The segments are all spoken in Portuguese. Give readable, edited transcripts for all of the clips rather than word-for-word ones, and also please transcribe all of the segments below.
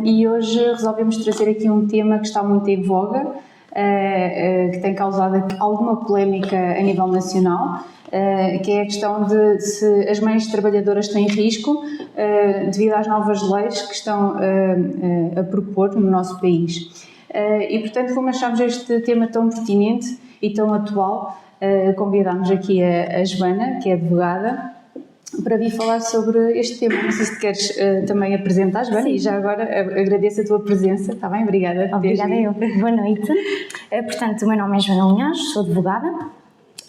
e hoje resolvemos trazer aqui um tema que está muito em voga, que tem causado alguma polémica a nível nacional, que é a questão de se as mães trabalhadoras têm risco devido às novas leis que estão a propor no nosso país. E, portanto, como achámos este tema tão pertinente e tão atual, convidámos aqui a Joana, que é advogada, para vir falar sobre este tema. Não sei se te queres também apresentar, Joana, e já agora agradeço a tua presença, está bem? Obrigada. Obrigada eu. Boa noite. Portanto, o meu nome é Joana Linhares, sou advogada.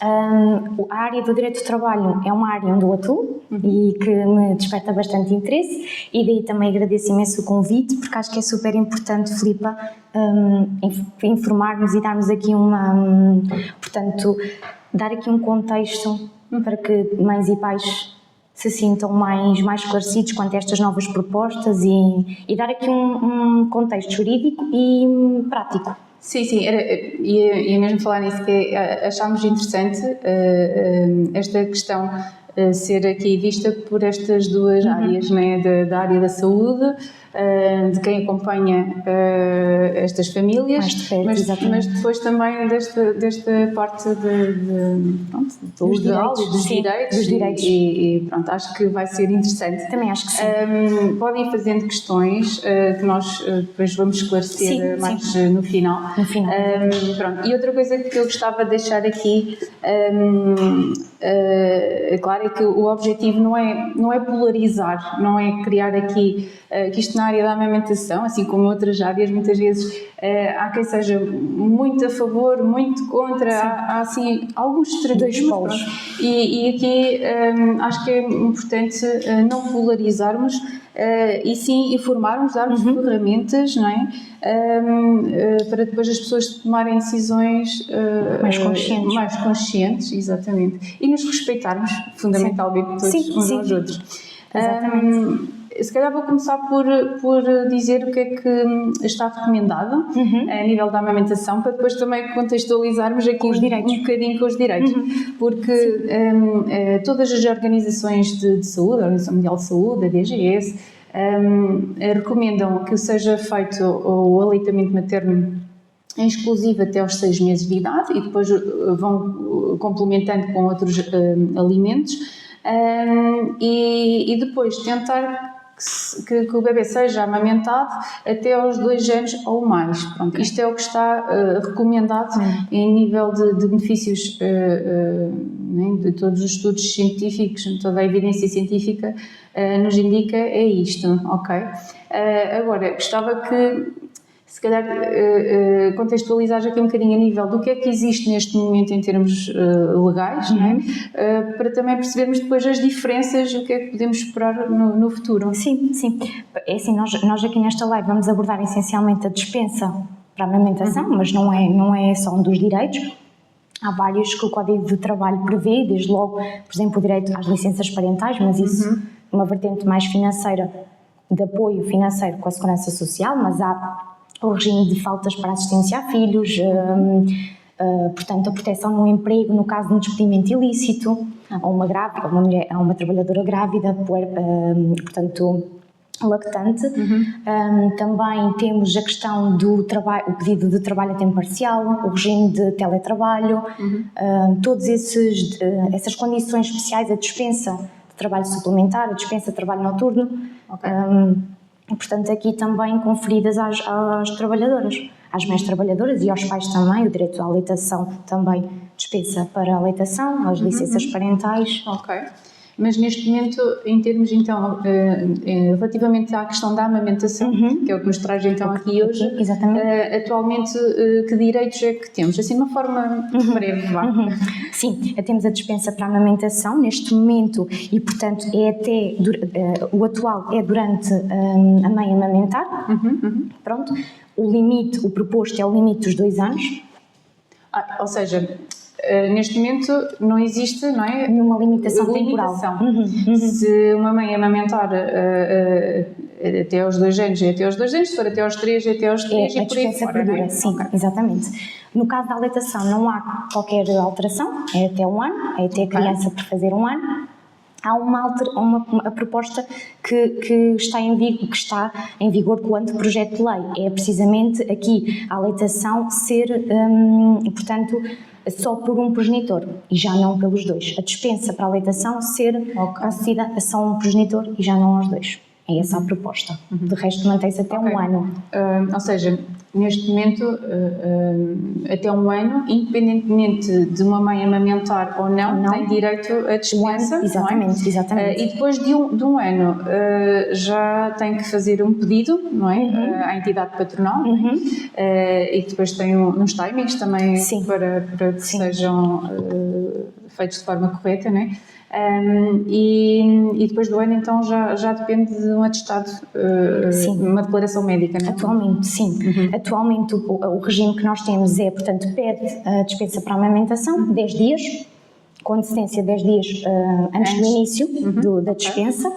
A área do direito do trabalho é uma área onde eu atuo e que me desperta bastante interesse, e daí também agradeço imenso o convite, porque acho que é super importante, Filipa, informarmos e darmos aqui portanto, dar aqui um contexto para que mães e pais se sintam mais esclarecidos quanto a estas novas propostas e dar aqui um contexto jurídico e prático. Sim, ia mesmo falar nisso, que achámos interessante esta questão ser aqui vista por estas duas áreas, né? Da área da saúde, de quem acompanha estas famílias, mas depois também desta parte dos direitos. E pronto, acho que vai ser interessante. Também acho que sim. Podem ir fazendo questões que nós depois vamos esclarecer mais no final. Pronto. E outra coisa que eu gostava de deixar aqui, claro, é que o objetivo não é polarizar, não é criar aqui, que isto na área da amamentação, assim como outras áreas, muitas vezes há quem seja muito a favor, muito contra, há assim alguns extremismos, e aqui acho que é importante não polarizarmos e sim informarmos, darmos ferramentas, não é? Para depois as pessoas tomarem decisões mais conscientes, exatamente, e nos respeitarmos fundamentalmente todos uns aos outros. Exatamente. Se calhar vou começar por dizer o que é que está recomendado a nível da amamentação, para depois também contextualizarmos aqui um bocadinho com os direitos, porque todas as organizações de saúde, a Organização Mundial de Saúde, a DGS, recomendam que seja feito o aleitamento materno em exclusivo até aos 6 meses de idade, e depois vão complementando com outros alimentos, e depois tentar que o bebê seja amamentado até aos 2 anos ou mais. Pronto, isto é o que está recomendado em nível de benefícios, de todos os estudos científicos, toda a evidência científica nos indica é isto, ok? Agora, gostava que se calhar contextualizar aqui um bocadinho a nível do que é que existe neste momento em termos legais, não é? Para também percebermos depois as diferenças e o que é que podemos esperar no futuro. Sim. É assim, nós aqui nesta live vamos abordar essencialmente a dispensa para a amamentação, mas não é só um dos direitos. Há vários que o Código de Trabalho prevê, desde logo, por exemplo, o direito às licenças parentais, mas isso uma vertente mais financeira, de apoio financeiro com a Segurança Social, mas há o regime de faltas para assistência a filhos, portanto, a proteção no emprego no caso de um despedimento ilícito, a uma grávida, a uma trabalhadora grávida, portanto, lactante. Também temos a questão do trabalho, o pedido de trabalho a tempo parcial, o regime de teletrabalho, todas essas condições especiais, a dispensa de trabalho suplementar, a dispensa de trabalho noturno. Portanto, aqui também conferidas às trabalhadoras, às mães trabalhadoras e aos pais também, o direito à aleitação também dispensa para a aleitação, as licenças parentais. Ok. Mas neste momento, em termos então, relativamente à questão da amamentação, que é o que nos traz então aqui hoje, atualmente que direitos é que temos? Assim, de uma forma breve, vá. Sim, temos a dispensa para a amamentação neste momento e, portanto, o atual é durante a mãe amamentar. Pronto. O proposto é o limite dos 2 anos. Ou seja, neste momento não existe, não é? Nenhuma limitação temporal. Se uma mãe amamentar até aos 2 anos, é até aos 2 anos, se for até aos 3, é até aos 3 e por aí fora, não é? Sim, exatamente. No caso da aleitação não há qualquer alteração, é até 1 ano, é até a criança por fazer 1 ano. há uma proposta que está em vigor com o anteprojeto de lei. É precisamente aqui a aleitação ser, portanto, só por um progenitor e já não pelos dois. A dispensa para a aleitação ser concedida a só um progenitor e já não aos dois. É essa a proposta. De resto, mantém-se até um ano. Ou seja, neste momento, até um ano, independentemente de uma mãe amamentar ou não, tem direito à dispensa. Exatamente, exatamente. E depois de um ano, já tem que fazer um pedido, não é? À entidade patronal. E depois tem uns timings também para que sejam feitos de forma correta, não é? E depois do ano, então, já depende de um atestado, uma declaração médica, não é? Atualmente, sim. Atualmente, o regime que nós temos é, portanto, pede a dispensa para a amamentação, 10 dias, com antecedência 10 dias antes do início da dispensa.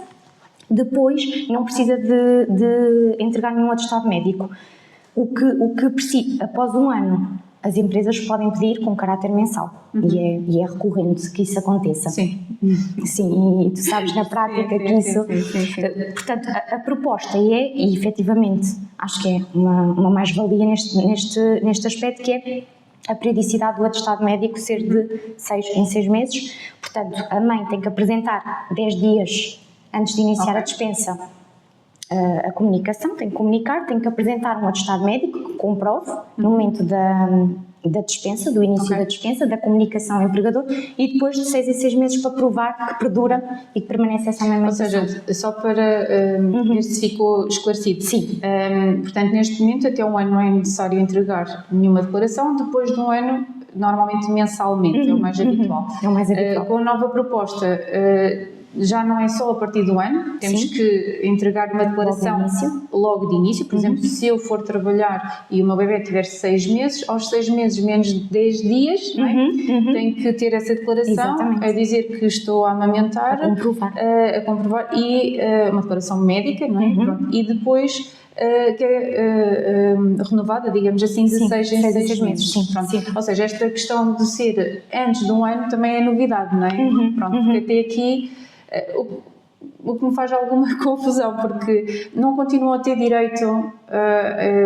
Depois, não precisa de entregar nenhum atestado médico. O que precisa, após um ano, as empresas podem pedir com caráter mensal e é recorrente que isso aconteça. Sim. Sim, e tu sabes na prática que isso... Sim. Portanto, a proposta e efetivamente, acho que é uma mais-valia neste aspecto, que é a periodicidade do atestado médico ser de 6 em 6 meses. Portanto, a mãe tem que apresentar 10 dias antes de iniciar a dispensa a comunicação, tem que comunicar, tem que apresentar um atestado médico que comprove no momento da dispensa, do início da dispensa, da comunicação ao empregador, e depois de 6 em 6 meses para provar que perdura e que permanece essa amamentação. Ou seja, só para ver se ficou esclarecido. Sim. Portanto, neste momento, até um ano não é necessário entregar nenhuma declaração, depois de um ano, normalmente mensalmente, é o mais habitual. É o mais habitual. Com a nova proposta, já não é só a partir do ano, temos que entregar uma declaração logo de início. Por exemplo, se eu for trabalhar e o meu bebê tiver 6 meses, aos 6 meses menos de 10 dias, não é? Tenho que ter essa declaração a dizer que estou a amamentar, a comprovar e uma declaração médica, não é? Pronto. E depois que é renovada, digamos assim, de 6 em 6 meses. Ou seja, esta questão de ser antes de um ano também é novidade, não é? Pronto, porque até aqui o que me faz alguma confusão, porque não continuam a ter direito,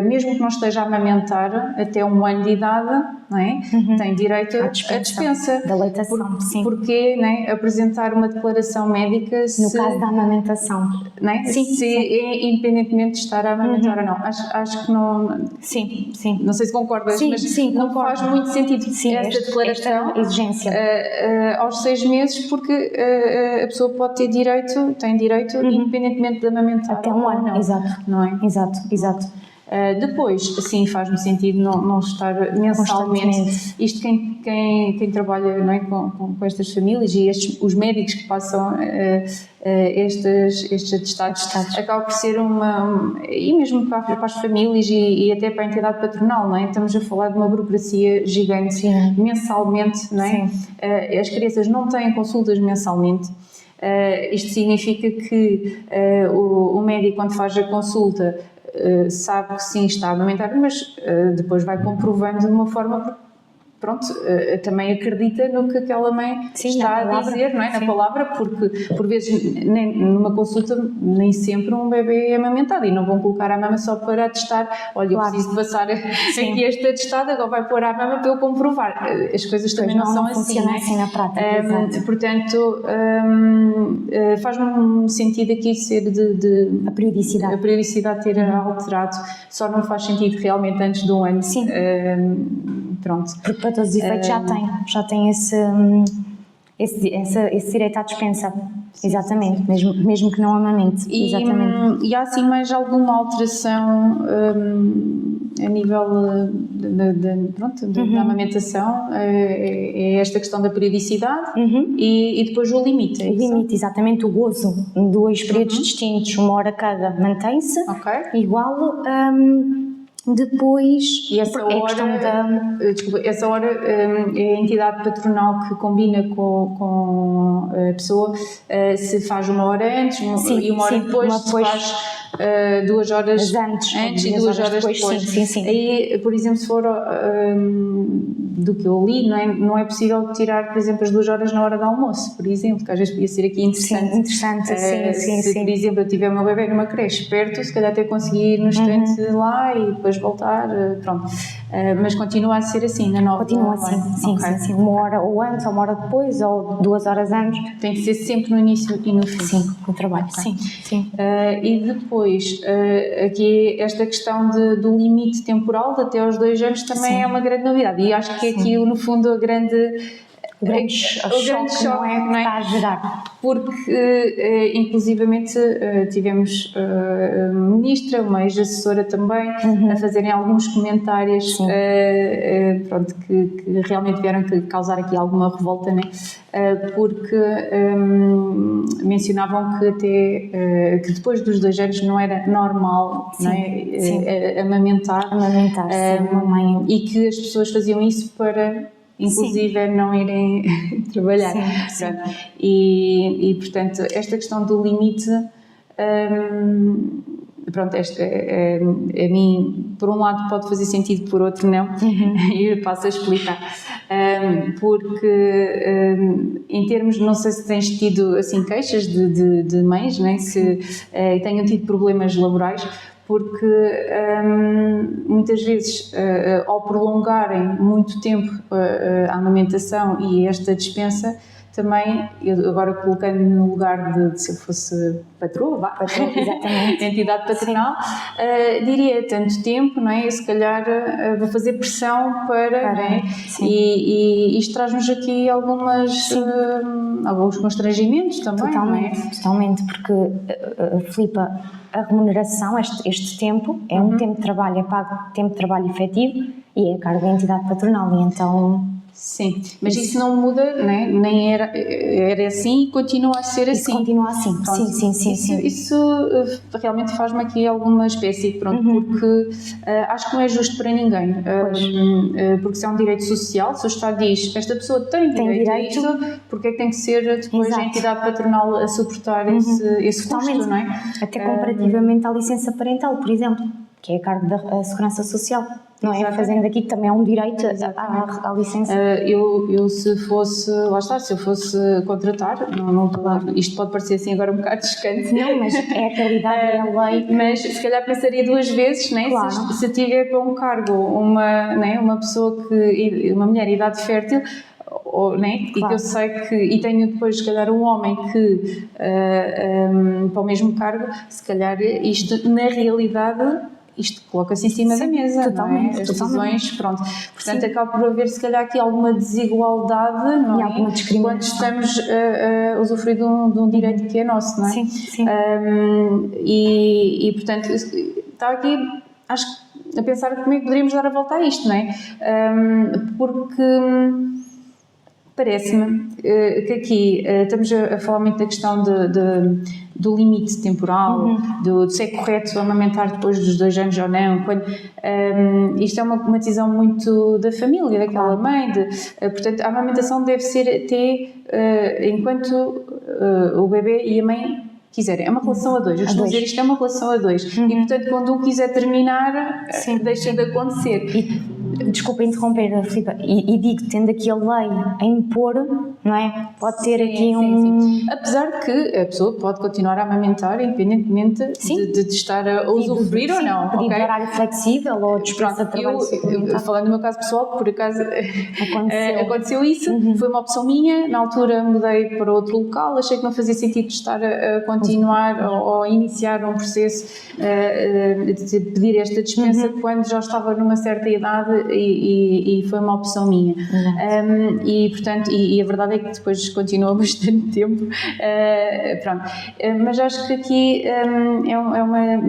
mesmo que não esteja a amamentar até um ano de idade, não é? Tem direito à dispensa da aleitação, porque, não é? Apresentar uma declaração médica no caso da amamentação, não é? É independentemente de estar a amamentar ou não. Acho que não. Sim. Não sei se concordas, mas não faz muito sentido esta declaração, esta exigência aos 6 meses, porque a pessoa pode ter direito, tem direito, independentemente de amamentar até um ano, não, exato. Não é? Exato. Depois, sim, faz-me sentido não estar mensalmente. Isto quem trabalha, não é, com estas famílias e os médicos que passam estes atestados, acaba por ser e mesmo para as famílias e até para a entidade patronal, não é? Estamos a falar de uma burocracia gigante, mensalmente, não é? As crianças não têm consultas mensalmente. Isto significa que o médico, quando faz a consulta, sabe que sim, está a amamentar, mas depois vai comprovando de uma forma, pronto, também acredita no que aquela mãe está a dizer, não é? Na palavra, porque por vezes numa consulta nem sempre um bebê é amamentado e não vão colocar a mama só para atestar, olha, eu preciso de passar aqui este atestado, agora vai pôr a mama para eu comprovar. As coisas também não são assim, não é? Assim na prática, portanto, faz-me sentido aqui ser a periodicidade ter alterado, só não faz sentido realmente antes de um ano. Pronto. Porque para todos os efeitos já tem esse direito à dispensa. Exatamente, mesmo que não amamente. Exatamente. E há assim mais alguma alteração a nível da amamentação? É esta questão da periodicidade e depois o limite. O limite, exatamente, o gozo. 2 períodos distintos, 1 hora cada, mantém-se igual. Depois, e essa hora é a entidade patronal que combina com a pessoa, se faz 1 hora antes e 1 hora depois, se faz 2 horas antes e 2 horas depois. Sim. Aí, por exemplo, se for do que eu li, não é possível tirar, por exemplo, as 2 horas na hora do almoço, por exemplo, que às vezes podia ser aqui interessante. Sim, por exemplo, eu tiver o meu bebê numa creche perto, se calhar até conseguir ir no instante lá e depois voltar, pronto. Mas continua a ser assim, na nova? Continua assim, sim. 1 hora ou antes, ou 1 hora depois, ou 2 horas antes. Tem que ser sempre no início e no fim. Sim, com o trabalho. Sim. E depois, aqui esta questão do limite temporal de até aos 2 anos também é uma grande novidade. E acho que aqui, no fundo, o grande choque, não é? Que está a gerar. Porque, inclusivamente, tivemos a ministra, uma ex-assessora também, a fazerem alguns comentários pronto, que realmente vieram causar aqui alguma revolta, né? Porque mencionavam que até que depois dos 2 anos não era normal, não é? Amamentar, uma mãe. E que as pessoas faziam isso para inclusive não irem trabalhar. Sim. E, portanto, esta questão do limite, pronto, a mim, por um lado pode fazer sentido, por outro não, e eu passo a explicar. Porque, em termos, não sei se tens tido assim, queixas de mães, né, que tenham tido problemas laborais, porque muitas vezes, ao prolongarem muito tempo a amamentação e esta dispensa, também, eu agora colocando-me no lugar de se eu fosse patroa, exatamente. entidade patronal, diria tanto tempo, não é? Eu, se calhar vou fazer pressão para não é? E isto traz-nos aqui alguns constrangimentos também. Totalmente, porque, Filipa, a remuneração, este tempo, é um tempo de trabalho, é pago tempo de trabalho efetivo e é a cargo da entidade patronal, e então... Sim, mas isso não muda, né? Nem era assim e continua a ser assim. Isso continua assim, pronto. Sim. Isso realmente faz-me aqui alguma espécie, porque acho que não é justo para ninguém, porque se é um direito social, se o Estado diz esta pessoa tem direito a isto, porque é que tem que ser depois a entidade patronal a suportar esse custo, não é? Até comparativamente à licença parental, por exemplo, que é a cargo da Segurança Social. Não é? Fazendo aqui que também é um direito à licença. Eu se fosse, lá está, se eu fosse contratar, isto pode parecer assim agora um bocado descante. Não, mas é a realidade, é a lei. Mas se calhar pensaria 2 vezes, né? Claro. Se tiver para um cargo uma pessoa uma mulher em idade fértil, né? E que eu sei e tenho depois se calhar um homem que para o mesmo cargo, se calhar isto na realidade isto coloca-se em cima da mesa, totalmente, não é? As decisões, pronto. Portanto, acaba por haver se calhar aqui alguma desigualdade, não é? Alguma discriminação. Quando estamos a usufruir de um direito que é nosso, não é? Sim. E portanto, estava aqui, acho que a pensar como é que poderíamos dar a volta a isto, não é? Porque parece-me que aqui estamos a falar muito da questão do limite temporal, se é correto amamentar depois dos 2 anos ou não. Isto é uma decisão muito da família, daquela mãe. Portanto, a amamentação deve ser até enquanto o bebê e a mãe quiserem. É uma relação a 2. Eu costumo dizer isto é uma relação a 2. E, portanto, quando um quiser terminar, deixa de acontecer. Desculpa interromper, Filipa, e digo, tendo aqui a lei a impor, não é? Pode ter aqui sim. Apesar de que a pessoa pode continuar a amamentar independentemente de estar a usufruir ou não. Pedir de horário flexível ou dispensa de trabalho suplementar. Falando do meu caso pessoal, por acaso aconteceu isso, foi uma opção minha, na altura mudei para outro local, achei que não fazia sentido estar a continuar ou iniciar um processo de pedir esta dispensa quando já estava numa certa idade e foi uma opção minha. E portanto, e a verdade é que depois continua bastante tempo, pronto. Mas acho que aqui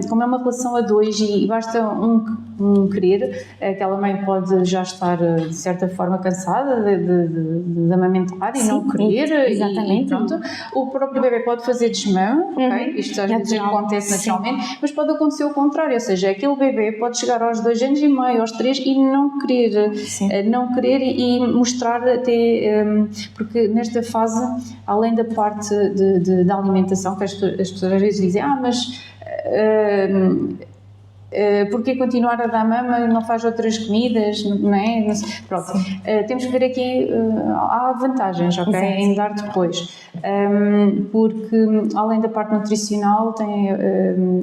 como é uma relação a 2 e basta um querer, aquela mãe pode já estar de certa forma cansada de amamentar e não querer, exatamente. e pronto. O próprio bebê pode fazer desmão ok? Isto às vezes acontece naturalmente, mas pode acontecer o contrário, ou seja, aquele bebê pode chegar aos 2 anos e meio, aos 3 e não querer e mostrar até, porque nesta fase, além da parte da alimentação, que as pessoas às vezes dizem, mas porque continuar a dar mama e não faz outras comidas, não é? Pronto, temos que ver aqui, há vantagens, ok? Exato. Em dar depois, porque além da parte nutricional tem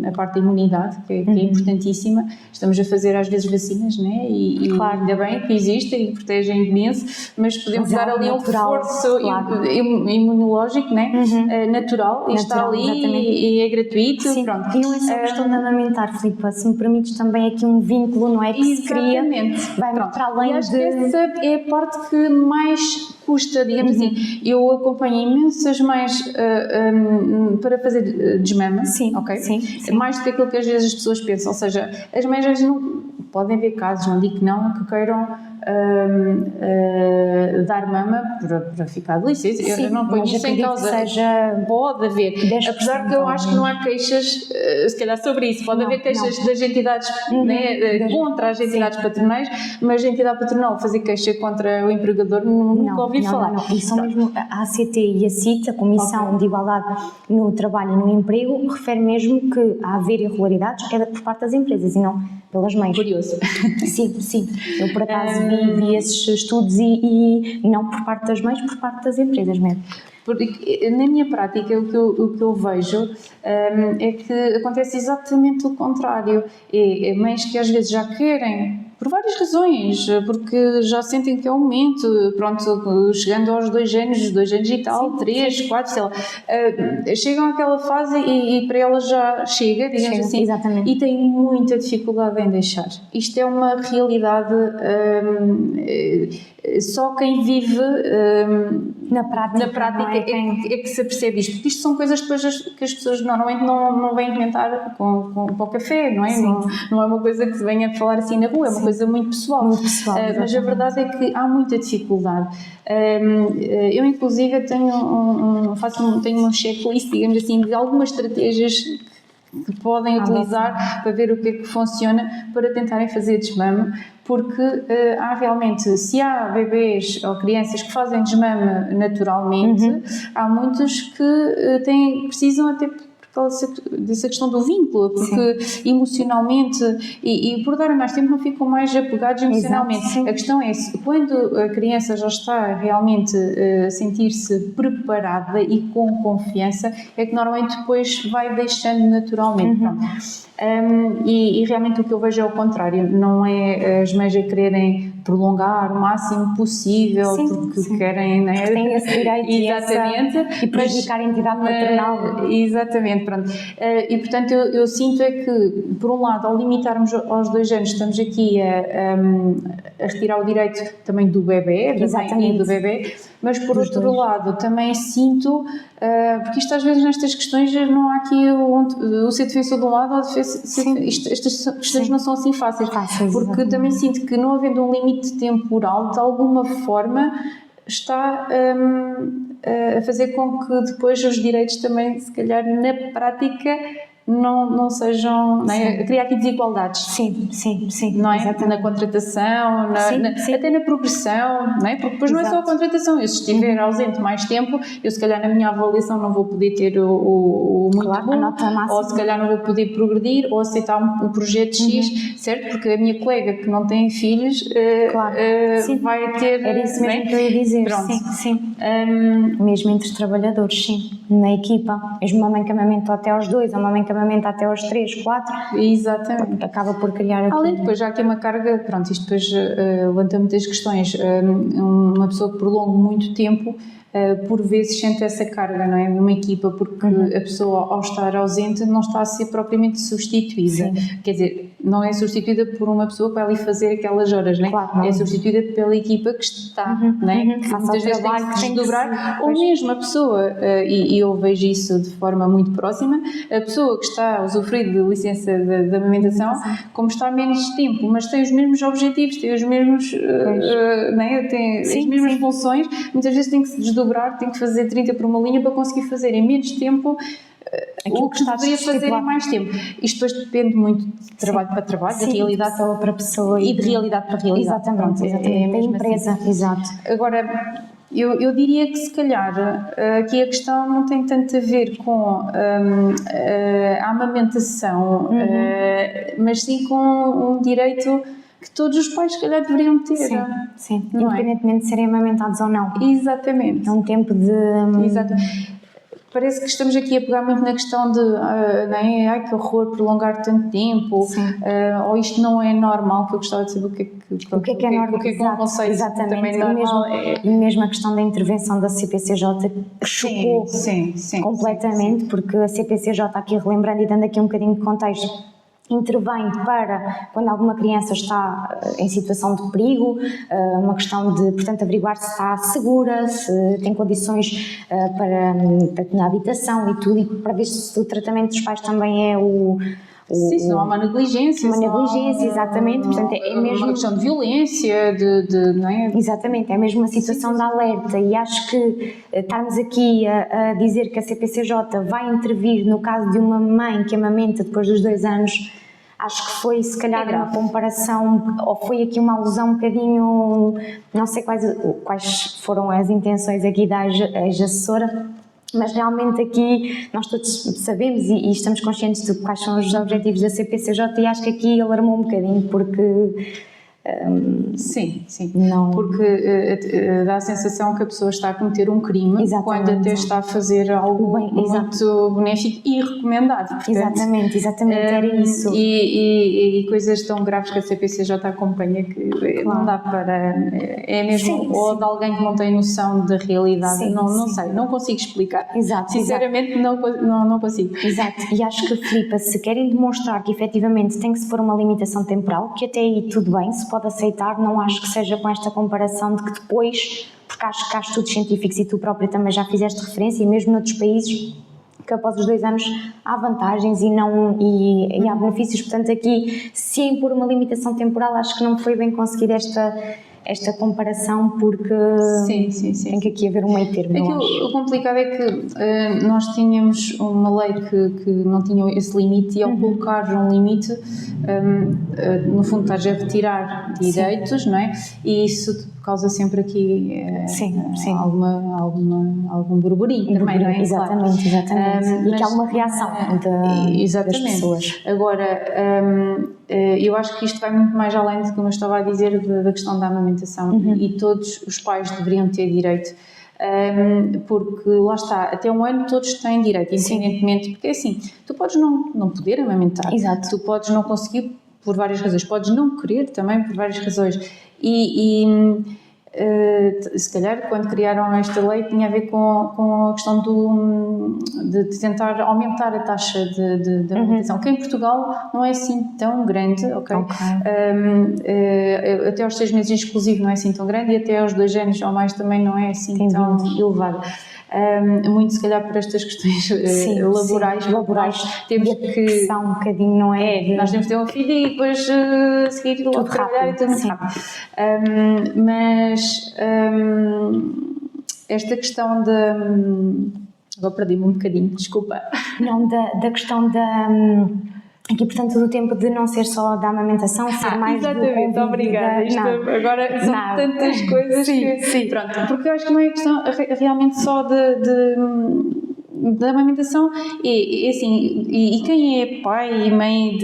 a parte da imunidade, que é importantíssima. Estamos a fazer às vezes vacinas, não é? E claro. ainda bem que existem e protegem imenso, mas podemos dar ali um reforço imunológico, não é? Natural, e está ali e é gratuito. Sim. Pronto. E não é só questão de amamentar, Filipa, se me permites também aqui um vínculo, não é, que se cria, vai para além e acho que essa é a parte que mais custa, digamos assim. Eu acompanho imensas mães para fazer desmama, ok? Sim. Mais do que aquilo que às vezes as pessoas pensam, ou seja, as mães às vezes não podem haver casos, não digo que não, que queiram dar mama para ficar de licença. Eu não ponho isso em causa. Pode haver, apesar que eu acho que não há queixas, se calhar sobre isso, pode haver queixas das entidades contra as entidades patronais, mas a entidade patronal fazer queixa contra o empregador nunca ouvi falar. Não. E são mesmo a ACT e a CIT, a Comissão de Igualdade no Trabalho e no Emprego, refere mesmo que a haver irregularidades é por parte das empresas e não pelas mães. Curioso. Sim. Eu por acaso vi esses estudos e não por parte das mães, por parte das empresas mesmo. Porque na minha prática o que eu vejo é que acontece exatamente o contrário. É mães que às vezes já querem, por várias razões, porque já sentem que é o momento, pronto, chegando aos 2 anos, 2 anos e tal, 3, 4, sei lá, chegam àquela fase e para elas já chega, digamos assim, exatamente. E têm muita dificuldade em deixar. Isto é uma realidade, só quem vive na prática é que se apercebe isto, porque isto são coisas depois que as pessoas normalmente não vêm comentar com o café, não é? Não é uma coisa que se venha a falar assim na rua, é uma coisa muito pessoal. Mas a verdade é que há muita dificuldade. Eu inclusive tenho um checklist, digamos assim, de algumas estratégias que podem utilizar para ver o que é que funciona para tentarem fazer desmame, porque há realmente, se há bebês ou crianças que fazem desmame naturalmente, há muitos que precisam até dessa questão do vínculo, porque emocionalmente e por darem mais tempo não ficam mais apegados emocionalmente. A questão é, quando a criança já está realmente a sentir-se preparada e com confiança, é que normalmente depois vai deixando naturalmente. E realmente o que eu vejo é o contrário, não é as mães a quererem prolongar o máximo possível, porque querem, não é? Porque têm esse direito e prejudicar a entidade patronal. Exatamente, pronto. E portanto eu sinto é que, por um lado, ao limitarmos aos 2 anos, estamos aqui a retirar o direito também do bebê, da mãe e do bebê, mas por outro lado também sinto, porque isto às vezes nestas questões não há aqui o ser defensor de um lado ou estas questões não são assim fáceis, porque também sinto que não havendo um limite temporal, de alguma forma está a fazer com que depois os direitos também, se calhar na prática, não sejam, não é? Criar aqui desigualdades. Sim. Não é? Na contratação, até na progressão, não é? Porque depois não é só a contratação. Eu, se estiver ausente mais tempo, eu se calhar na minha avaliação não vou poder ter o muito bom, a nota máxima. ou se calhar não vou poder progredir, ou aceitar um projeto X, certo? Porque a minha colega que não tem filhos vai ter... Era isso mesmo que eu ia dizer. Pronto. Sim. Mesmo entre trabalhadores, na equipa. Mesmo uma mãe que amamenta até aos 2, ou uma mãe que amamenta até aos 3, 4. Exatamente. Acaba por criar aqui... Além depois já aqui uma carga, pronto, isto depois levanta muitas questões. Uma pessoa que prolonga muito tempo, por vezes sente essa carga, não é? Numa equipa, porque a pessoa, ao estar ausente, não está a ser propriamente substituída. Quer dizer, não é substituída por uma pessoa que vai ali fazer aquelas horas, não é? Claro, é substituída pela equipa que está, não é? Que muitas vezes tem que se desdobrar, ou mesmo a pessoa, e eu vejo isso de forma muito próxima, a pessoa que está a usufruir de licença de amamentação, como está há menos tempo, mas tem os mesmos objetivos, tem os mesmos, não é? Tem as mesmas funções, muitas vezes tem que se desdobrar, tem que fazer 30 por uma linha para conseguir fazer em menos tempo o que deveria fazer em mais tempo. Isto depois depende muito de trabalho para trabalho, de realidade de pessoa para pessoa e de realidade para realidade. Exatamente, exatamente. Da empresa, assim. exato. Agora, eu diria que se calhar aqui a questão não tem tanto a ver com a amamentação, mas sim com um direito que todos os pais se calhar deveriam ter. Sim. Independentemente de serem amamentados ou não. Exatamente. É um tempo de... Exatamente. Parece que estamos aqui a pegar muito na questão de ai que horror prolongar tanto tempo, ou isto não é normal, que eu gostava de saber o que é normal, o que é que é um conceito também normal. E mesmo a questão da intervenção da CPCJ que chocou completamente, porque a CPCJ, aqui relembrando e dando aqui um bocadinho de contexto, intervém para quando alguma criança está em situação de perigo, uma questão de, portanto, averiguar se está segura, se tem condições na habitação e tudo, e para ver se o tratamento dos pais também é se não há uma negligência. Uma negligência, exatamente. Portanto, é mesmo uma questão de violência, não é? Exatamente, é mesmo uma situação de alerta, e acho que estarmos aqui a dizer que a CPCJ vai intervir no caso de uma mãe que amamenta depois dos 2 anos, acho que foi se calhar uma comparação, ou foi aqui uma alusão um bocadinho, não sei quais foram as intenções aqui da ex-assessora, mas realmente aqui nós todos sabemos e estamos conscientes de quais são os objetivos da CPCJ, e acho que aqui alarmou um bocadinho, porque... Sim, não... porque dá a sensação que a pessoa está a cometer um crime, quando até está a fazer algo muito benéfico e recomendado. Portanto, exatamente, era isso. E coisas tão graves que a CPCJ acompanha que não dá para... É mesmo ou de alguém que não tem noção da realidade, não sei, não consigo explicar. Sinceramente, não consigo. Exato, e acho que, Filipa, se querem demonstrar que efetivamente tem que se pôr uma limitação temporal, que até aí tudo bem, se pode aceitar, não acho que seja com esta comparação de que depois, porque acho que há estudos científicos e tu própria também já fizeste referência, e mesmo noutros países, que após os 2 anos há vantagens e há benefícios. Portanto, aqui, se impor uma limitação temporal, acho que não foi bem conseguir esta comparação, porque tem que aqui haver um meio termo. O complicado é que nós tínhamos uma lei que não tinha esse limite, e ao colocar um limite, no fundo estás a retirar direitos, não é? E isso causa sempre aqui algum burburinho também, não é? Exatamente. E que há uma reação das pessoas. Agora, eu acho que isto vai muito mais além de, como eu estava a dizer, da questão da amamentação, e todos os pais deveriam ter direito, porque lá está, até 1 ano todos têm direito, independentemente, porque assim, tu podes não poder amamentar, tu podes não conseguir por várias razões, podes não querer também por várias razões, se calhar quando criaram esta lei tinha a ver com a questão de tentar aumentar a taxa de amamentação, que em Portugal não é assim tão grande, até aos 6 meses exclusivo não é assim tão grande, e até aos 2 anos ou mais também não é assim tão elevado. Muito se calhar por estas questões laborais temos que pressão um bocadinho, não é? Nós temos de ter um filho e depois seguir logo trabalhar e tudo muito rápido. Mas esta questão agora perdi-me um bocadinho, desculpa. Não, da questão aqui, portanto, do tempo de não ser só da amamentação, ser mais do convívio. Obrigada. Agora são tantas coisas que... Pronto, porque eu acho que não é questão realmente só da amamentação, e assim, e quem é pai e mãe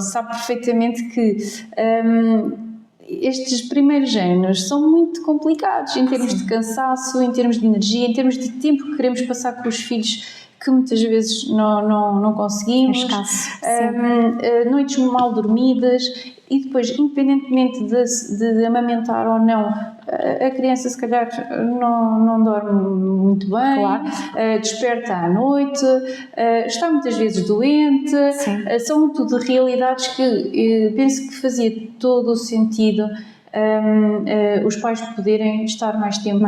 sabe perfeitamente que estes primeiros anos são muito complicados em termos de cansaço, em termos de energia, em termos de tempo que queremos passar com os filhos, que muitas vezes não conseguimos, noites mal dormidas, e depois, independentemente de amamentar ou não, a criança se calhar não dorme muito bem, desperta à noite, está muitas vezes doente, são tudo realidades que penso que fazia todo o sentido os pais poderem estar mais tempo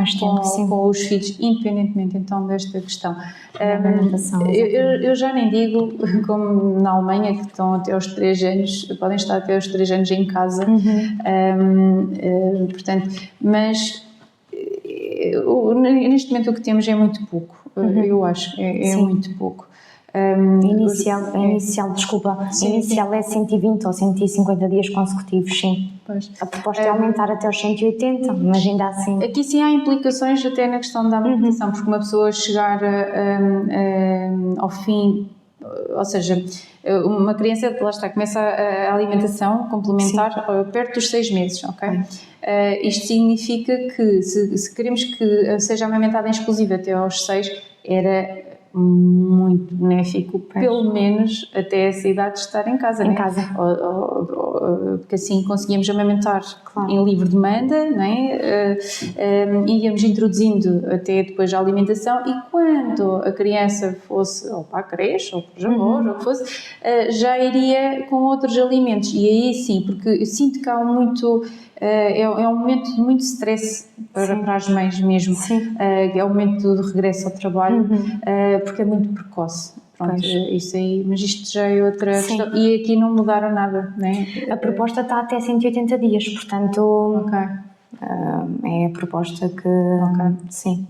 com os filhos, independentemente então desta questão. Eu já nem digo, como na Alemanha, que estão até aos 3 anos, podem estar até aos 3 anos em casa, portanto, mas neste momento o que temos é muito pouco, eu acho, é muito pouco. Inicial, desculpa. Inicial é 120 ou 150 dias consecutivos, sim. Pois. A proposta é aumentar até os 180, mas ainda assim... Aqui sim há implicações até na questão da amamentação, porque uma pessoa chegar ao fim, ou seja, uma criança, lá está, começa a alimentação complementar perto dos 6 meses, ok? Isto significa que se queremos que seja amamentada em exclusiva até aos 6, era muito benéfico, pelo menos até essa idade de estar em casa, porque assim conseguíamos amamentar em livre demanda, né? Íamos introduzindo até depois a alimentação, e quando a criança fosse ou para a creche ou para os avós, ou o que fosse, já iria com outros alimentos, e aí sim, porque eu sinto que há muito... É um momento de muito stress para as mães mesmo, é o momento do regresso ao trabalho, porque é muito precoce. Pronto, isso aí, mas isto já é outra questão, e aqui não mudaram nada, né? A proposta está até 180 dias, portanto é a proposta que sim.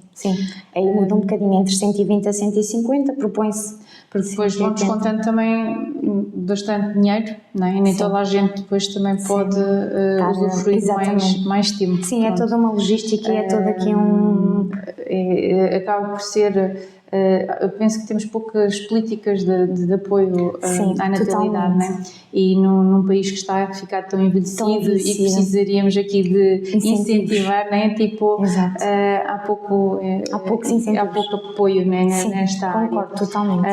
Aí muda um bocadinho entre 120 a 150, propõe-se. Porque depois vão descontando também bastante dinheiro, não é? E nem toda a gente depois também pode usufruir mais tempo. Sim, é toda uma logística e é todo aqui acaba por ser... eu penso que temos poucas políticas de apoio à natalidade, né? E num país que está a ficar tão envelhecido e que precisaríamos aqui de incentivar, né? Tipo, há pouco apoio, né? Nesta área. Concordo totalmente.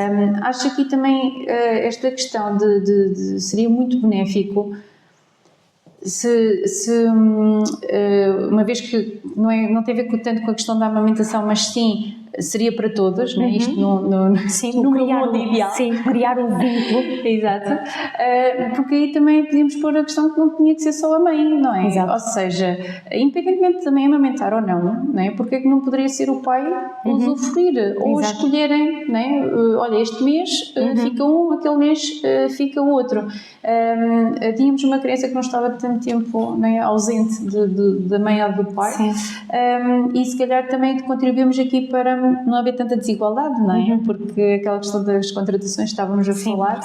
Acho aqui também esta questão seria muito benéfico se uma vez que não tem a ver tanto com a questão da amamentação, mas sim seria para todas, né? Isto no mundo ideal. Sim, criar um vínculo. Exato. Porque aí também podíamos pôr a questão que não tinha que ser só a mãe, não é? Exato. Ou seja, independentemente de também amamentar ou não é? Porque é que não poderia ser o pai usufruir ou escolherem, não é? Olha, este mês fica um, aquele mês fica o outro. Tínhamos uma criança que não estava tanto tempo, né, ausente da mãe ou do pai, e se calhar também contribuímos aqui para não haver tanta desigualdade, não é? Porque aquela questão das contratações estávamos a falar.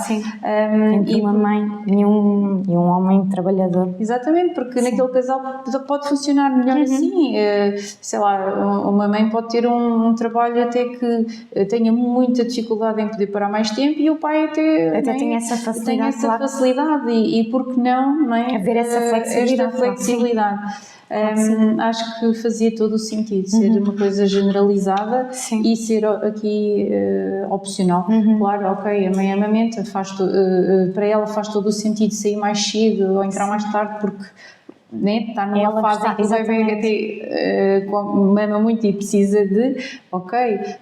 Entre uma mãe e um homem trabalhador. Exatamente, porque naquele casal pode funcionar melhor assim. Sei lá, uma mãe pode ter um trabalho até que tenha muita dificuldade em poder parar mais tempo, e o pai até tem essa facilidade. E por que não é? Haver essa flexibilidade. Acho que fazia todo o sentido ser uma coisa generalizada e ser aqui opcional. Claro, ok, a mãe amamenta, para ela faz todo o sentido sair mais cedo ou entrar mais tarde, porque está numa fase em que o bebê mama muito e precisa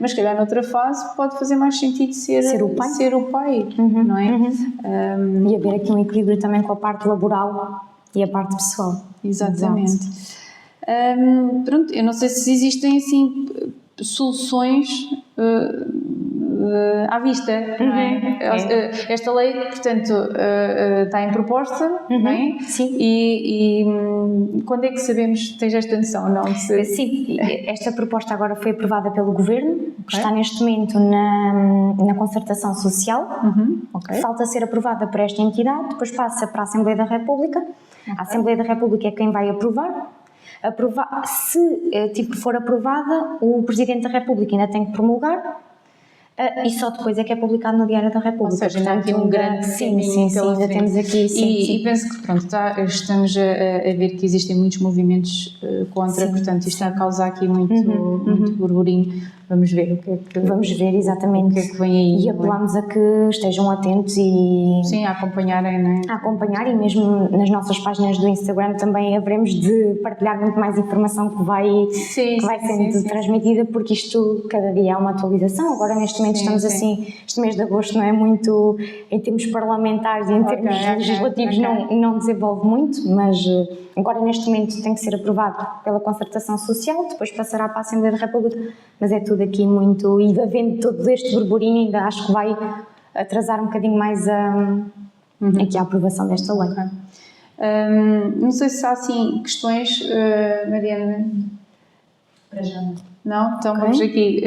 mas se calhar noutra fase pode fazer mais sentido ser o pai, não é? E haver aqui um equilíbrio também com a parte laboral e a parte pessoal. Exatamente. Pronto, eu não sei se existem assim soluções à vista, não é? Esta lei, portanto, está em proposta, não é? Sim. E quando é que sabemos, tens esta noção, não? Sim, esta proposta agora foi aprovada pelo Governo, está neste momento na concertação social, falta ser aprovada por esta entidade, depois passa para a Assembleia da República. A Assembleia da República é quem vai aprovar. Se for aprovada, o Presidente da República ainda tem que promulgar, e só depois é que é publicado no Diário da República. Ou seja, ainda há aqui um grande caminho pela frente. Temos aqui, e penso que pronto, estamos a ver que existem muitos movimentos contra, portanto isto está a causar aqui muito burburinho. Vamos ver o que é que... Vamos ver, exatamente. O que é que vem aí. E apelamos a que estejam atentos e... Sim, a acompanharem, não é? A acompanhar, e mesmo nas nossas páginas do Instagram também haveremos de partilhar muito mais informação que vai sendo transmitida, porque isto cada dia é uma atualização. Agora neste momento estamos assim, este mês de agosto não é muito, em termos parlamentares e em termos legislativos não desenvolve muito, mas agora neste momento tem que ser aprovado pela concertação social, depois passará para a Assembleia da República, mas é tudo aqui muito, e havendo todo este burburinho ainda acho que vai atrasar um bocadinho mais aqui a aprovação desta lei. Não sei se há assim questões, Mariana, Não? Então Ok. vamos aqui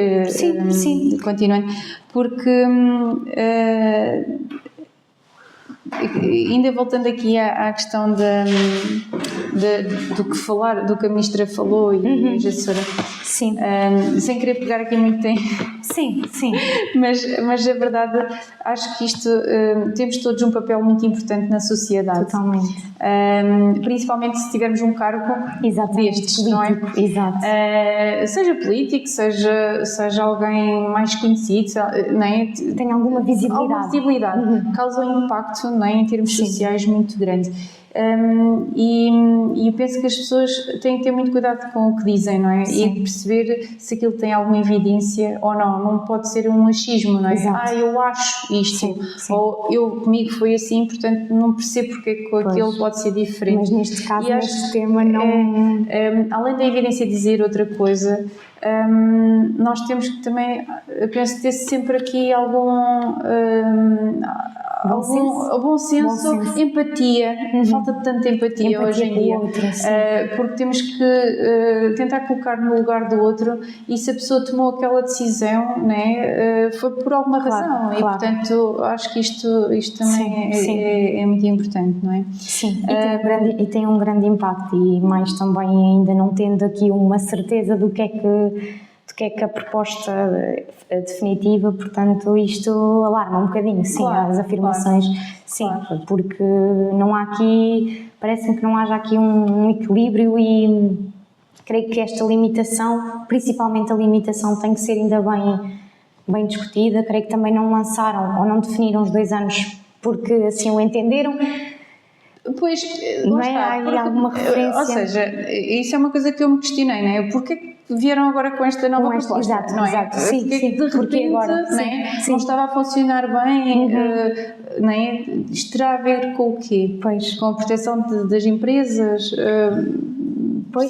Sim. continuando, porque ainda voltando aqui à questão do que falar, do que a ministra falou e a gestora, Sim. sem querer pegar aqui muito tempo, Sim. mas a verdade, acho que isto temos todos um papel muito importante na sociedade. Totalmente. Principalmente se tivermos um cargo destes, político, não é? exato. Seja político, seja alguém mais conhecido, não é? Tem alguma visibilidade. Alguma visibilidade, causa um impacto, não é, em termos sociais muito grande. E eu penso que as pessoas têm que ter muito cuidado com o que dizem, não é? Sim. E perceber se aquilo tem alguma evidência ou não. Não pode ser um achismo, não é? Exato. Eu acho isto, Sim. ou comigo foi assim, portanto não percebo porque é que aquilo pode ser diferente. Mas neste caso, E neste tema, não... além da evidência dizer outra coisa, nós temos que também, penso, ter sempre aqui algum bom senso, empatia, falta de tanta empatia hoje em dia, porque temos que tentar colocar no lugar do outro, e se a pessoa tomou aquela decisão, né, foi por alguma razão, e portanto acho que isto também é muito importante, não é? Sim, e tem um grande impacto, e mais também ainda não tendo aqui uma certeza do que é que a proposta definitiva, portanto isto alarma um bocadinho, sim, as afirmações, sim, porque não há aqui, parece-me que não haja aqui um equilíbrio, e creio que esta limitação, principalmente a limitação, tem que ser ainda bem discutida. Creio que também não lançaram ou não definiram os 2 anos porque assim o entenderam. Pois, não é? Há aí alguma referência. Ou seja, isso é uma coisa que eu me questionei, não é? Porquê que vieram agora com esta nova proposta? Exato, não é? exato. Sim, Porque de repente agora, não estava a funcionar bem, não é? Isto terá a ver com o quê? Pois. Com a proteção das empresas? Pois,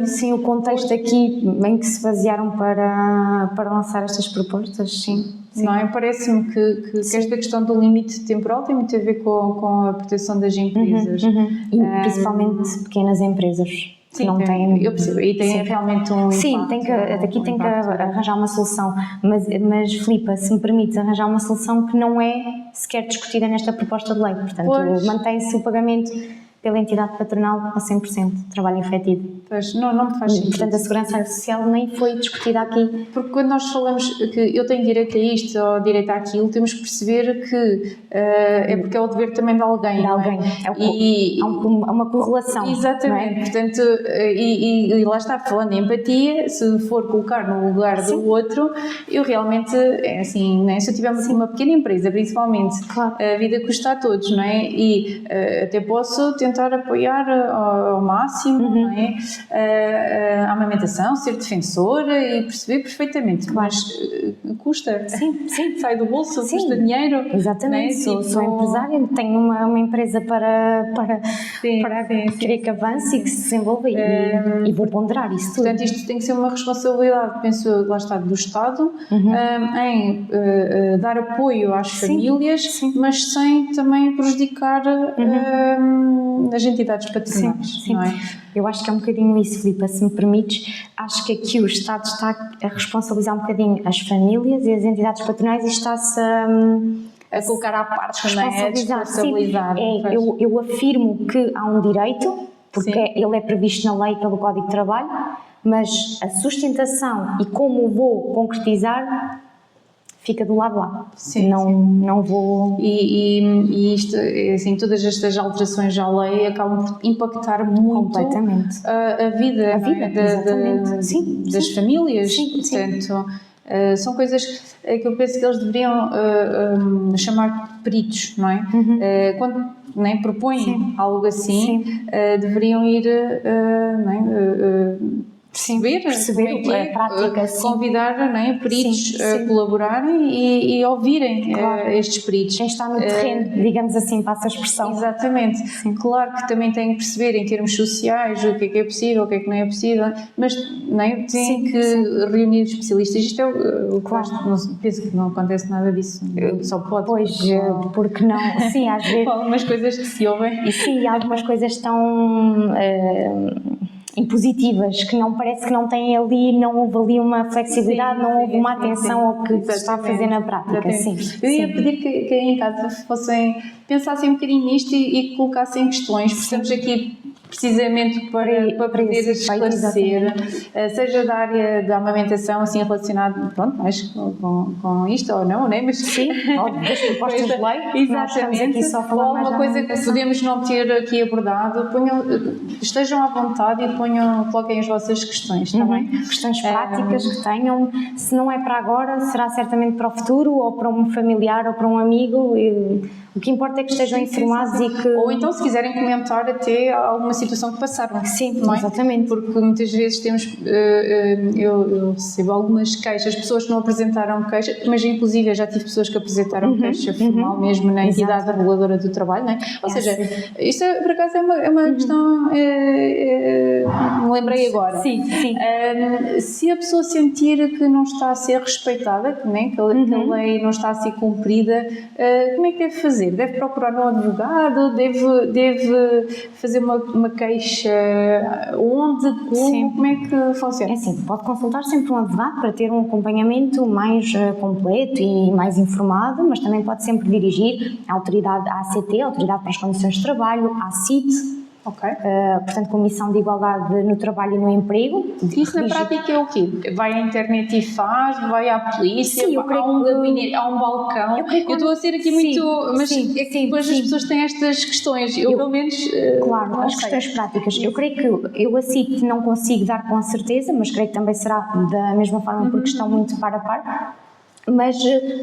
sim, o contexto aqui em que se basearam para lançar estas propostas, sim. Não é? Parece-me que esta questão do limite temporal tem muito a ver com a proteção das empresas. E principalmente pequenas empresas. Sim, não têm, eu percebo, e tem realmente um impacto. Sim, aqui tem que arranjar uma solução, mas Filipa, se me permites, arranjar uma solução que não é sequer discutida nesta proposta de lei, portanto mantém-se o pagamento pela entidade patronal a 100%, trabalho efetivo. Pois, não me faz sentido. Portanto, a segurança social nem foi discutida aqui. Porque quando nós falamos que eu tenho direito a isto ou direito àquilo, temos que perceber que é porque é o dever também de alguém. De alguém. Há uma correlação. Exatamente. Portanto, e lá está, falando em empatia, se for colocar no lugar do outro, eu realmente, é assim, né? Se eu tiver uma pequena empresa, principalmente, a vida custa a todos, não é? E até posso tentar apoiar ao máximo, não é? A amamentação, ser defensora e perceber perfeitamente, mas custa. Sim. Sai do bolso, custa dinheiro. Exatamente, sou empresária, tenho uma empresa para querer que avance e que se desenvolva, e vou ponderar isso tudo. Portanto, isto tem que ser uma responsabilidade, penso eu, lá está, do Estado, em dar apoio às famílias, mas sem também prejudicar as entidades patronais. Sim. Não é? Eu acho que é um bocadinho isso, Filipa, se me permites. Acho que aqui o Estado está a responsabilizar um bocadinho as famílias e as entidades patronais, e está-se a colocar à parte, não é? A responsabilizar. Eu afirmo que há um direito, porque ele é previsto na lei pelo Código de Trabalho, mas a sustentação e como o vou concretizar fica do lado lá. Não vou... E isto, assim, todas estas alterações à lei acabam por impactar muito a vida das famílias. Portanto, são coisas que eu penso que eles deveriam chamar peritos, não é? Quando propõem algo assim, deveriam ir perceber a prática, convidar peritos a colaborarem e ouvirem estes peritos. Quem está no terreno, digamos assim, passa a expressão. Exatamente. Claro que também tem que perceber em termos sociais o que é possível, o que é que não é possível, mas tem que reunir especialistas. Isto é o que penso que não acontece nada disso, só pode. Pois, porque não, sim, às vezes... algumas coisas que se ouvem. E sim, algumas coisas estão... impositivas, que não parece que não têm ali, não houve ali uma flexibilidade, não houve uma atenção ao que se está a fazer na prática. Sim, eu ia pedir que aí em casa pensassem um bocadinho nisto e colocassem questões, porque estamos aqui precisamente para poder esclarecer, seja da área da amamentação, assim relacionado, pronto, mais com isto ou não, né? Mas sim, ou das propostas de lei, nós estamos aqui só a falar mais uma coisa que podemos não ter aqui abordado, estejam à vontade e coloquem as vossas questões, está bem? Questões práticas que tenham, se não é para agora, será certamente para o futuro, ou para um familiar, ou para um amigo. O que importa é que estejam informados e que... Ou então, se quiserem comentar até alguma situação que passaram. Sim, não é? Exatamente. Porque muitas vezes eu recebo algumas queixas, pessoas que não apresentaram queixa, mas inclusive eu já tive pessoas que apresentaram queixa formal mesmo na entidade reguladora do trabalho, não é? Ou seja, isto por acaso é uma questão, me lembrei agora. Sim. Se a pessoa sentir que não está a ser respeitada, né, que a lei não está a ser cumprida, como é que deve fazer? Deve procurar um advogado? Deve fazer uma queixa? Onde? Como é que funciona? É assim, pode consultar sempre um advogado para ter um acompanhamento mais completo e mais informado, mas também pode sempre dirigir à autoridade, à ACT, Autoridade para as Condições de Trabalho, à CIT, portanto, Comissão de Igualdade no Trabalho e no Emprego. Isso na prática é o quê? Vai à internet e faz? Vai à polícia? Sim, há um gabinete, há um balcão? Eu estou a ser aqui muito... Mas é que depois as pessoas têm estas questões. Eu pelo menos... Claro, as questões práticas. Eu creio que eu a CIT não consigo dar com certeza, mas creio que também será da mesma forma porque estão muito par a par. Mas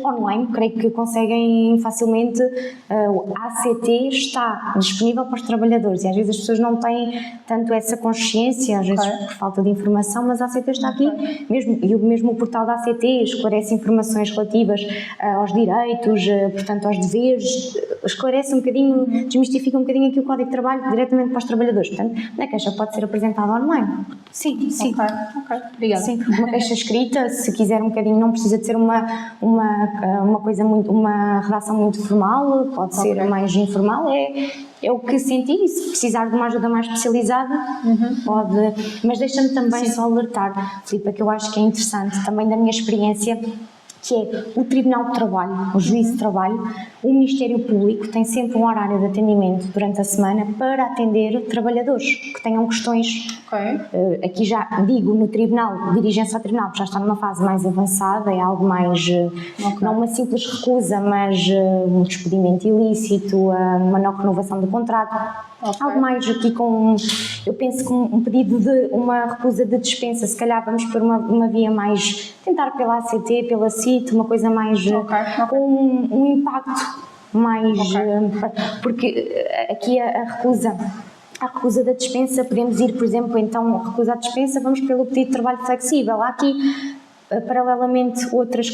online, creio que conseguem facilmente. A ACT está disponível para os trabalhadores e às vezes as pessoas não têm tanto essa consciência, às vezes por falta de informação, mas a ACT está aqui, mesmo o portal da ACT esclarece informações relativas aos direitos, portanto aos deveres, esclarece um bocadinho, desmistifica um bocadinho aqui o Código de Trabalho diretamente para os trabalhadores, portanto a queixa pode ser apresentada online. Sim. Ok, obrigada. Sim, uma queixa escrita, se quiser um bocadinho, não precisa de ser uma coisa muito, uma redação muito formal, pode ser mais informal, é o que sentir, e se precisar de uma ajuda mais especializada, pode, mas deixa-me também só alertar, Filipe, que eu acho que é interessante, também da minha experiência, que é o Tribunal de Trabalho, o Juízo de Trabalho, o Ministério Público tem sempre um horário de atendimento durante a semana para atender trabalhadores que tenham questões. Aqui já digo, no Tribunal, dirigem-se ao Tribunal, porque já está numa fase mais avançada, é algo mais, não uma simples recusa, mas um despedimento ilícito, uma não renovação do contrato. Algo mais aqui eu penso com um pedido de uma recusa de dispensa, se calhar vamos por uma via mais, tentar pela ACT, pela CIT, uma coisa mais com um impacto mais, porque aqui a recusa da dispensa, podemos ir, por exemplo, então a recusa à dispensa, vamos pelo pedido de trabalho flexível. Há aqui paralelamente outras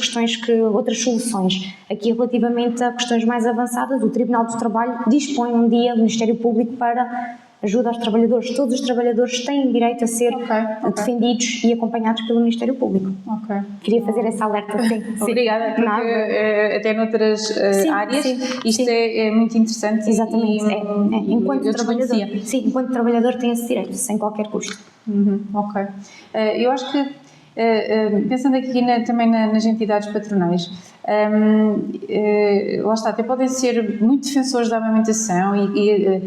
soluções. Aqui relativamente a questões mais avançadas, o Tribunal do Trabalho dispõe um dia do Ministério Público para ajuda aos trabalhadores. Todos os trabalhadores têm direito a ser defendidos e acompanhados pelo Ministério Público. Queria fazer essa alerta. Sim. Obrigada, porque até noutras áreas isto é muito interessante. Exatamente. Enquanto trabalhador tem esse direito, sem qualquer custo. Eu acho que pensando aqui também nas entidades patronais, lá está, até podem ser muito defensores da amamentação e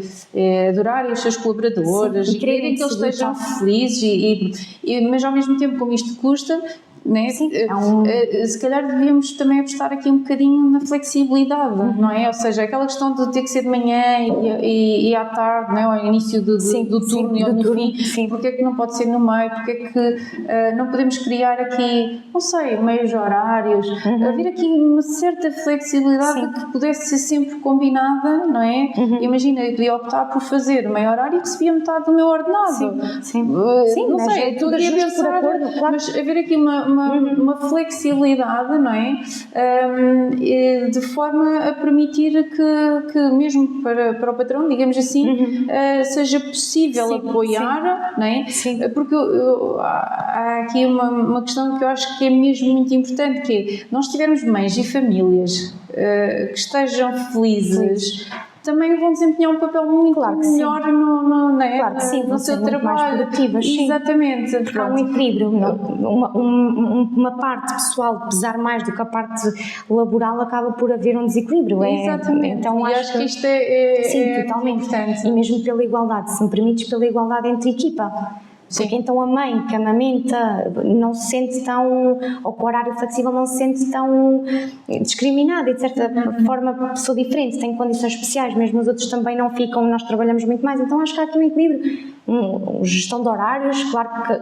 adorarem os seus colaboradores e quererem que eles estejam felizes, mas ao mesmo tempo, como isto custa, né? Se calhar devíamos também apostar aqui um bocadinho na flexibilidade, não é? Ou seja, aquela questão de ter que ser de manhã e à tarde, não é? Ao início do turno e ao fim, porque é que não pode ser no meio, porque é que não podemos criar aqui, não sei, meios horários, haver aqui uma certa flexibilidade que pudesse ser sempre combinada, não é? Imagina, eu podia optar por fazer meio horário e recebia metade do meu ordenado. Não sei, estou aqui a pensar, mas haver aqui uma flexibilidade, não é? De forma a permitir que mesmo para o patrão, digamos assim, seja possível apoiar, não é? Porque há aqui uma questão que eu acho que é mesmo muito importante, que é, nós tivermos mães e famílias que estejam felizes, também vão desempenhar um papel muito melhor claro que sim, no seu trabalho. Mais produtivas, sim. Exatamente. Porque há um equilíbrio, uma parte pessoal pesar mais do que a parte laboral, acaba por haver um desequilíbrio. Exatamente. Então acho que isto é totalmente. importante. E mesmo pela igualdade, se me permites, pela igualdade entre equipa. Porque então a mãe que amamenta não se sente tão, ou com o horário flexível não se sente tão discriminada e de certa forma pessoa diferente, tem condições especiais, mesmo os outros também não ficam, nós trabalhamos muito mais, então acho que há aqui um equilíbrio. Gestão de horários, claro que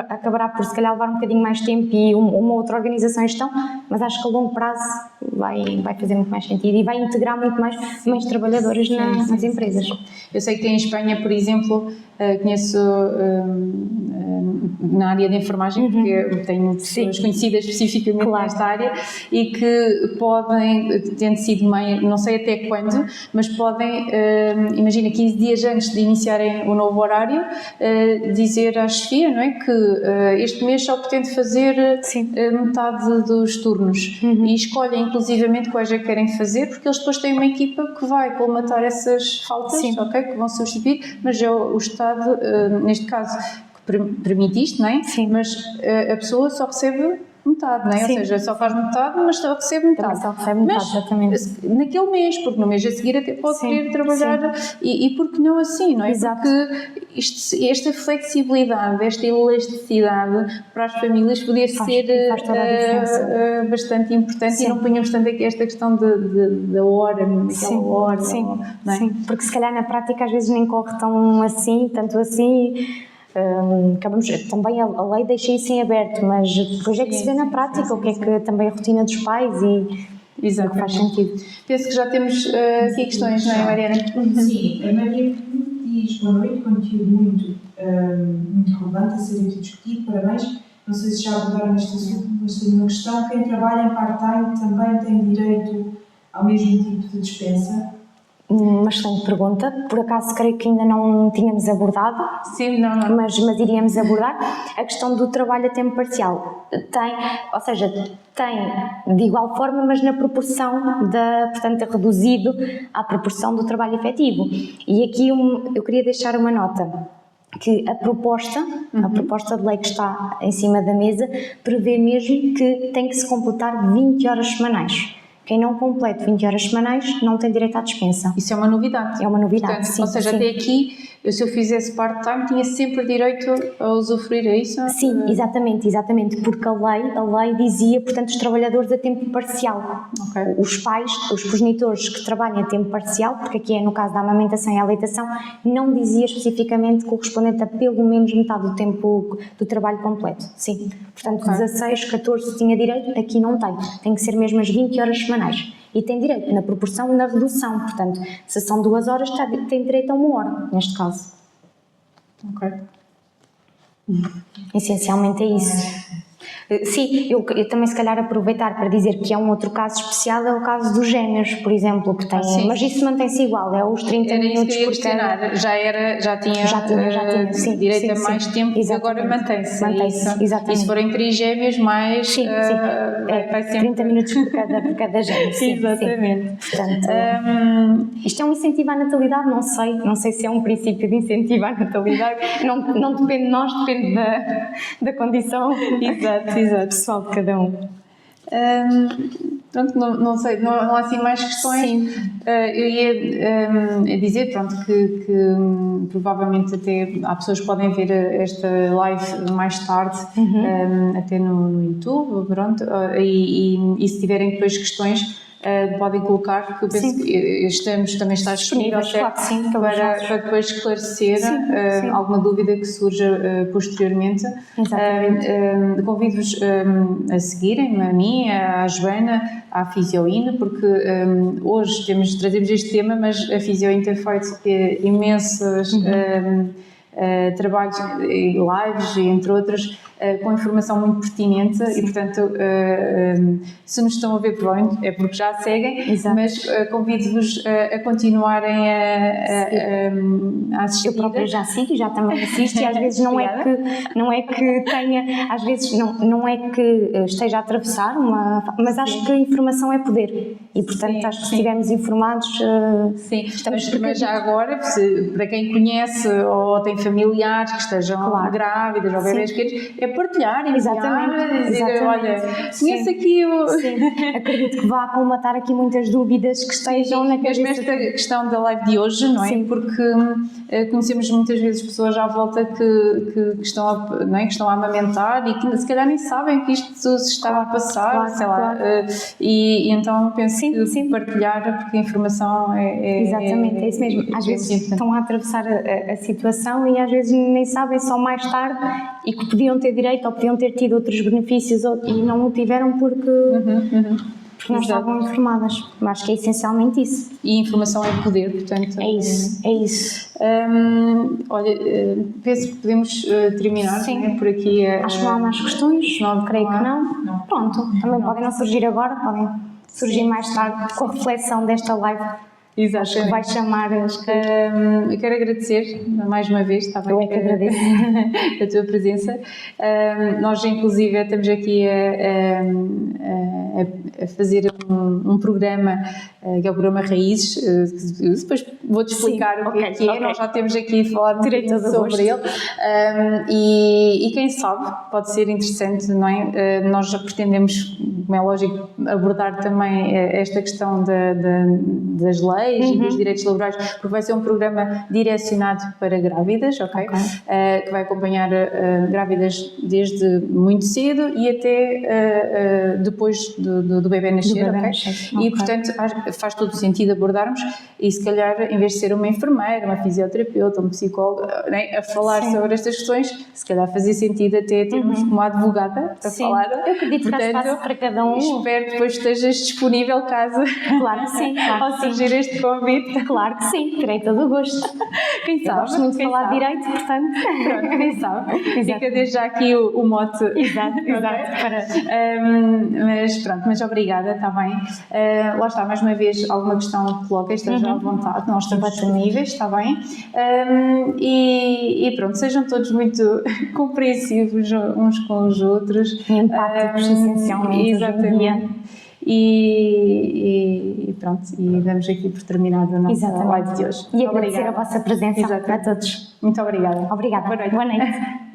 acabará por se calhar levar um bocadinho mais tempo e uma outra organização em gestão, mas acho que a longo prazo vai fazer muito mais sentido e vai integrar muito mais mães trabalhadoras nas empresas. Eu sei que em Espanha, por exemplo, conheço na área de enfermagem, porque tenho pessoas conhecidas especificamente nesta área e que podem, tendo sido mãe, não sei até quando, mas podem, imagina, 15 dias antes de iniciarem o novo horário, dizer à chefia, não é, que este mês só pretende fazer metade dos turnos e escolhem inclusivamente quais é que querem fazer, porque eles depois têm uma equipa que vai colmatar essas faltas, ok, que vão substituir, mas é o Estado, neste caso, que permite isto, não é? Sim. Mas a pessoa só recebe metade, não é? Ou seja, só faz metade, mas só recebe metade. Também só recebe metade, exatamente. Naquele mês, porque no mês a seguir até pode querer trabalhar e porque não assim, não é? Exato. Porque esta flexibilidade, esta elasticidade para as famílias podia ser bastante importante e não punhamos tanto aqui esta questão da hora, naquela hora. Não é? Sim, porque se calhar na prática às vezes nem corre tanto assim. Acabamos, também a lei deixa isso em aberto, mas depois é que se vê na prática o que é que também a rotina dos pais e o que faz sentido. Penso que já temos aqui questões, não é, Mariana? Sim, a Maria diz: boa noite, conteúdo muito relevante a ser discutido, parabéns. Não sei se já abordaram este assunto, mas tenho uma questão: quem trabalha em part-time também tem direito ao mesmo tipo de dispensa? Uma excelente pergunta, por acaso creio que ainda não tínhamos abordado. Sim, não. Mas iríamos abordar a questão do trabalho a tempo parcial. Tem de igual forma, mas na proporção portanto, é reduzido à proporção do trabalho efetivo. E aqui eu queria deixar uma nota, que a proposta de lei que está em cima da mesa prevê mesmo que tem que se completar 20 horas semanais. Quem não complete 20 horas semanais não tem direito à dispensa. Isso é uma novidade. É uma novidade, portanto, sim. Ou seja, até aqui, se eu fizesse part-time, tinha sempre direito a usufruir, é isso? Sim, exatamente, porque a lei dizia, portanto, os trabalhadores a tempo parcial. Okay. Os pais, os progenitores que trabalham a tempo parcial, porque aqui é no caso da amamentação e a lactação, não dizia especificamente correspondente a pelo menos metade do tempo do trabalho completo. Sim, portanto, 16, 14 tinha direito, aqui não tem. Tem que ser mesmo as 20 horas semanais. E tem direito na proporção na redução, portanto, se são 2 horas, tem direito a 1 hora, neste caso. Ok. Essencialmente é isso. Sim, eu também se calhar aproveitar para dizer que é um outro caso especial, é o caso dos gêmeos, por exemplo, que tem, mas isso mantém-se igual, é os 30 minutos por cada. Já tinha sim, direito a mais tempo, e agora mantém-se. Exatamente. E se forem trigêmeos, mais. Sim. Vai sempre... 30 minutos por cada gêmeo. Sim, exatamente. Sim. Portanto, isto é um incentivo à natalidade, não sei se é um princípio de incentivo à natalidade, não depende de nós, depende da condição. Exato. Pessoal de cada um. Pronto, não sei, não há assim mais questões. Sim. Eu ia dizer, pronto, que provavelmente até há pessoas que podem ver esta live mais tarde, até no YouTube, pronto, e se tiverem depois questões, podem colocar, porque eu penso que também está disponível, claro que sim, para depois esclarecer alguma dúvida que surja posteriormente. Convido-vos a seguirem-me, a mim, à Joana, à Fisioína, porque hoje trazemos este tema, mas a Fisioína tem feito imensos trabalhos, lives, entre outros, com informação muito pertinente e, portanto, se nos estão a ver, provavelmente é porque já a seguem, Exato. mas convido-vos a continuarem a assistir. Eu própria já sigo, já também assisto e às vezes não é que tenha, às vezes não é que esteja a atravessar mas acho que a informação é poder e portanto acho que se estivermos informados sim, mas já agora, para quem conhece ou tem familiares que estejam grávidas ou bebês pequenos, é partilhar, enviar, dizer, olha, conheço aqui o... Sim, acredito que vá colmatar aqui muitas dúvidas que estejam na cabeça. Mesmo esta questão da live de hoje, não é? Sim. Porque conhecemos muitas vezes pessoas à volta que estão a amamentar e que se calhar nem sabem que isto se está a passar, sei lá. E então penso que partilhar, porque a informação é... Exatamente, é isso mesmo. Às vezes estão a atravessar a situação e às vezes nem sabem, só mais tarde, e que podiam ter direito ou podiam ter tido outros benefícios e não o tiveram porque não estavam informadas. Mas acho que é essencialmente isso. E informação é poder, portanto... É isso. Olha, penso que podemos terminar por aqui. Acho que não há mais questões, creio que não. Pronto, também podem não surgir agora, podem surgir mais tarde com a reflexão desta live. Exatamente. Acho que vai chamar eu quero agradecer mais uma vez, está bem? Eu é que agradeço a tua presença. Nós inclusive estamos aqui a fazer um programa que é o programa Raízes, depois vou-te explicar o que é. Nós já temos aqui falado sobre ele e quem sabe pode ser interessante, não é? Nós já pretendemos, como é lógico, abordar também esta questão das leis e dos direitos laborais, porque vai ser um programa direcionado para grávidas, que vai acompanhar grávidas desde muito cedo e até depois do bebê nascer, E portanto faz todo o sentido abordarmos e se calhar em vez de ser uma enfermeira, uma fisioterapeuta, um psicólogo, a falar sobre estas questões, se calhar fazia sentido até termos uma advogada para falar. Eu acredito que espaço para cada um. Espero que depois estejas disponível caso ao surgir este convite. Claro que sim, terei todo o gosto. Quem sabe? Gosto muito de falar de direito, portanto. Pronto, quem sabe? Fica desde já aqui o mote. Exato. Mas obrigada, está bem. Lá está, mais uma vez, alguma questão coloca, esteja à vontade, nós estamos disponíveis, está bem? E pronto, sejam todos muito compreensivos uns com os outros. E empáticos, essencialmente. Exatamente. E pronto, e damos aqui por terminado a nossa live de hoje. E agradecer a vossa presença a todos. Muito obrigada. Obrigada. Boa noite. Boa noite.